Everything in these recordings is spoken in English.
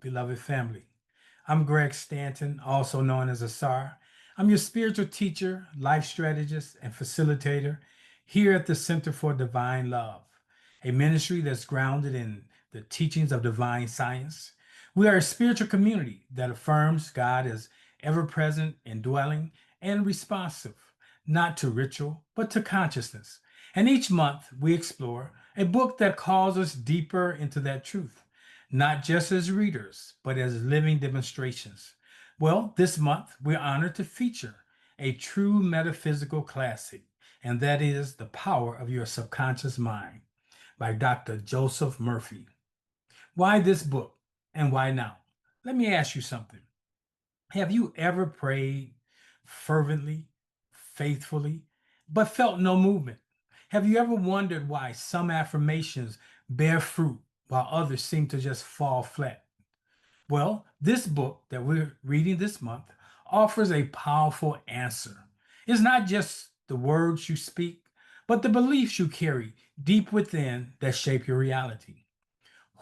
beloved family. I'm Greg Stanton, also known as Asar. I'm your spiritual teacher, life strategist, and facilitator here at the Center for Divine Love, a ministry that's grounded in the teachings of divine science. We are a spiritual community that affirms God as ever present, indwelling, and responsive, not to ritual, but to consciousness. And each month we explore a book that calls us deeper into that truth, not just as readers, but as living demonstrations. Well, this month we're honored to feature a true metaphysical classic, and that is The Power of Your Subconscious Mind by Dr. Joseph Murphy. Why this book and why now? Let me ask you something. Have you ever prayed fervently, faithfully, but felt no movement? Have you ever wondered why some affirmations bear fruit while others seem to just fall flat? Well, this book that we're reading this month offers a powerful answer. It's not just the words you speak, but the beliefs you carry deep within that shape your reality.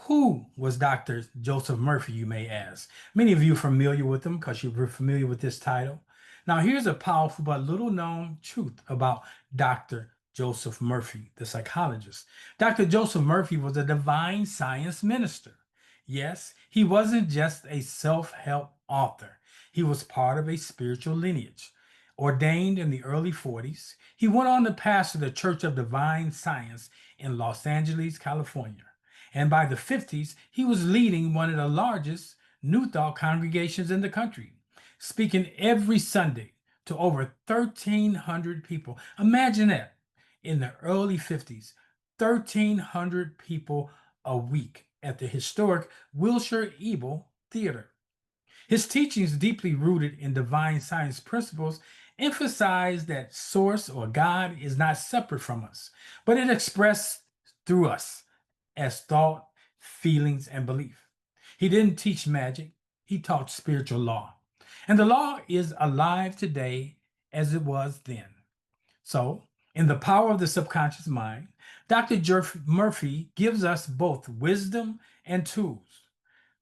Who was Dr. Joseph Murphy, you may ask? Many of you are familiar with him because you're familiar with this title. Now, here's a powerful but little known truth about Dr. Joseph Murphy, the psychologist. Dr. Joseph Murphy was a divine science minister. Yes, he wasn't just a self help author, he was part of a spiritual lineage. Ordained in the early 40s, he went on to pastor the Church of Divine Science in Los Angeles, California. And by the 50s, he was leading one of the largest New Thought congregations in the country, speaking every Sunday to over 1,300 people. Imagine that in the early 50s, 1,300 people a week at the historic Wilshire Ebel Theater. His teachings, deeply rooted in divine science principles, emphasize that source or God is not separate from us, but it expressed through us as thought, feelings, and belief. He didn't teach magic, he taught spiritual law. And the law is alive today as it was then. So, in The Power of the Subconscious Mind, Dr. Murphy gives us both wisdom and tools.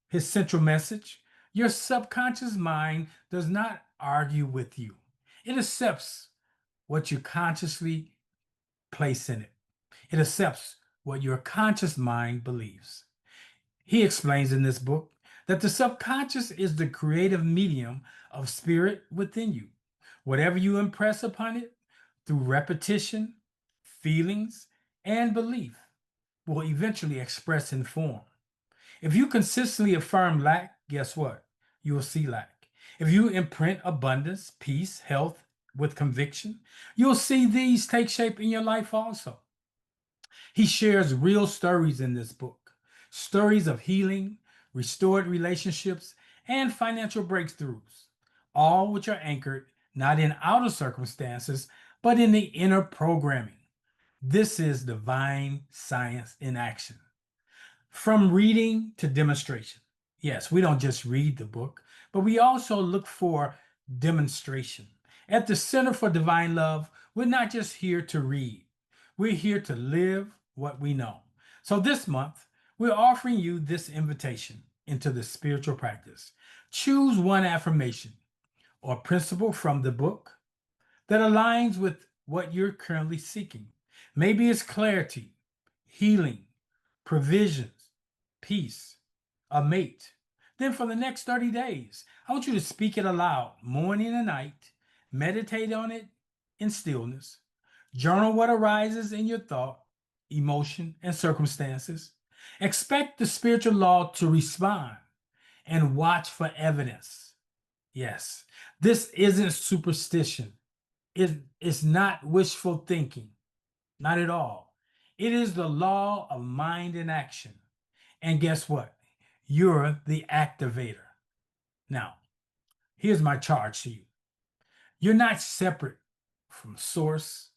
His central message: your subconscious mind does not argue with you, it accepts what you consciously place in it. It accepts what your conscious mind believes. He explains in this book that the subconscious is the creative medium of spirit within you. Whatever you impress upon it through repetition, feelings, and belief will eventually express in form. If you consistently affirm lack, guess what? You will see lack. If you imprint abundance, peace, health with conviction, you'll see these take shape in your life also. He shares real stories in this book, stories of healing, restored relationships, and financial breakthroughs, all which are anchored not in outer circumstances, but in the inner programming. This is divine science in action. From reading to demonstration. Yes, we don't just read the book, but we also look for demonstration. At the Center for Divine Love, we're not just here to read, we're here to live what we know. So this month, we're offering you this invitation into the spiritual practice. Choose one affirmation or principle from the book that aligns with what you're currently seeking. Maybe it's clarity, healing, provisions, peace, a mate. Then for the next 30 days, I want you to speak it aloud, morning and night. Meditate on it in stillness. Journal what arises in your thought, emotion, and circumstances. Expect the spiritual law to respond and watch for evidence. Yes, this isn't superstition. It's not wishful thinking, not at all. It is the law of mind and action. And guess what? You're the activator. Now, here's my charge to you. You're not separate from source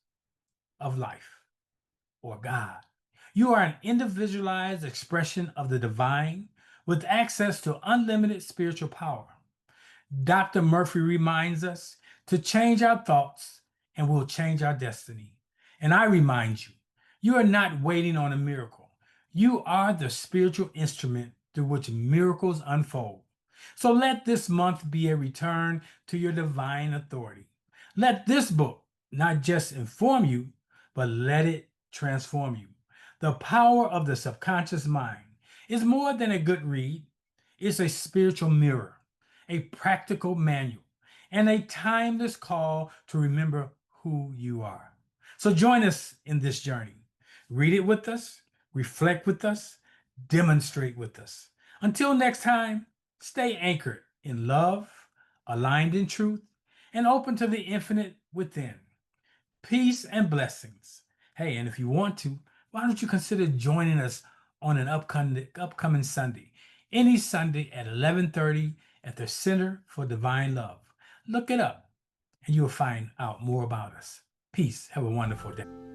of life or God. You are an individualized expression of the divine with access to unlimited spiritual power. Dr. Murphy reminds us to change our thoughts and we'll change our destiny. And I remind you, you are not waiting on a miracle. You are the spiritual instrument through which miracles unfold. So let this month be a return to your divine authority. Let this book not just inform you, but let it transform you. The power of the subconscious mind is more than a good read, it's a spiritual mirror, a practical manual, and a timeless call to remember who you are. So join us in this journey. Read it with us, reflect with us, demonstrate with us. Until next time, stay anchored in love, aligned in truth, and open to the infinite within. Peace and blessings. Hey, and if you want to, why don't you consider joining us on an upcoming Sunday, any Sunday at 11:30 at the Center for Divine Love. Look it up and you'll find out more about us. Peace. Have a wonderful day.